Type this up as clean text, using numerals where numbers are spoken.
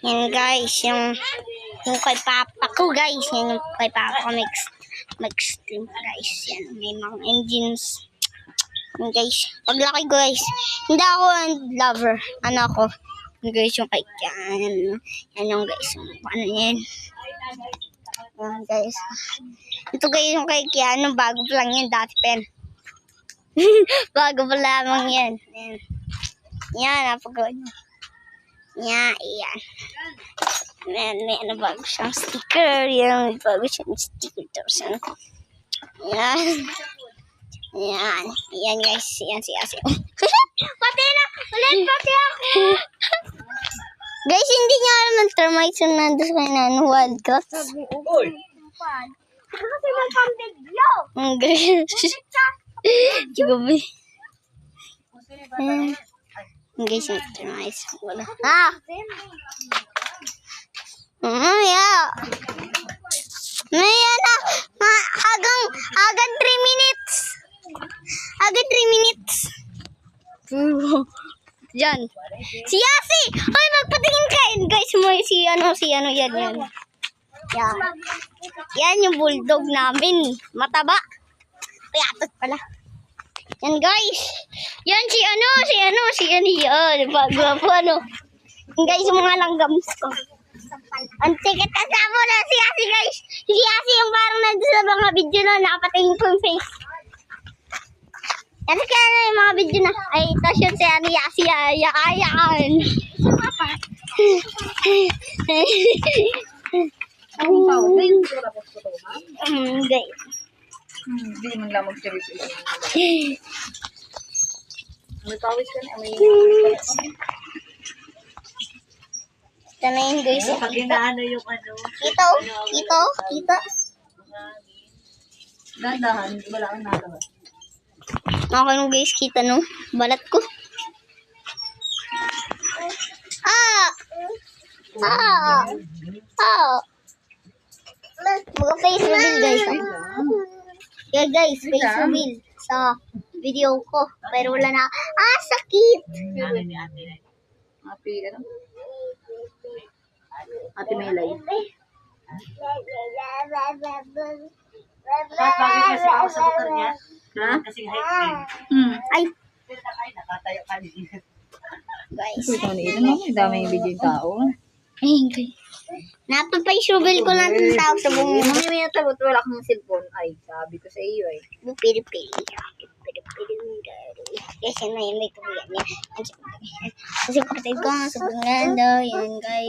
Yan guys, yung kay papa ko guys. Yan yung kay papa ko mag-stream guys. Yan, may mga engines. Yan guys, paglaki ko guys, hindi ako lover. Ano ako? Yan guys, yung kay Kian. Yan yung guys, ano yan. Yan guys. Ito guys yung kay Kian, bago pa lang yan, dati pen. Bago pa lamang yan. Yan. Yan, napagod. Yan, yan. May ano bago siyang sticker. Yan, may bago siyang sticker. Yan. Yan. Yan guys. Yan si Asi. Pati na! Ulit pati ako! Guys, hindi niya alam ng termites yung nandun sa kanya wild cats. Uy! Kasi may pambigyo! Guys. Gabi. Guys, yung termites. Wala. Ah! Yeah. Maya na. Agad 3 minutes. Agad 3 minutes. Diyan. Si Yasi! Ay, magpatingin ka. Guys, si ano yan. Yan. Yan yung bulldog namin. Mataba. Payatot pala. Yan guys. Yan si ano yan. Bago ano. Guys, yung mga langgams ko. Ang tiket kasama na si Yasi guys. Si Yasi yung parang nandun sa mga video na nakapatingin ko yung face. Yan kaya na yung mga video na. Ay, tapos yun si ano Yasi. Ayan. Ang tawag na yung sura ko sa toma? Guys. Hindi man lang mag-service. May pawis ka na. May Ito na yun guys. pag inaano yung ano. Kita. Dandahan. Wala kang nalabas. Okay nung guys, kita no. Balat ko. Mga face reveal guys. Yeah guys, face reveal sa video ko. Pero wala na. Sakit. Ano ni ate? Ate, ano? Ate Melay. Bakit kasi ako sa motor niya? Ha? Kasi height din. Ay, Nakatayo ka din. guys. Ito na ito. Dami yung video yung tao. Ay, guys. Napapay-face reveal ko lang ng tao sa buong Mami, may natagot. Wala kang cellphone. Ay, sabi ko sa iyo ay. Pili-pili. Kasi na yun, may kuya niya. Kasi kapatid ko, sa ganda. Yan, guys.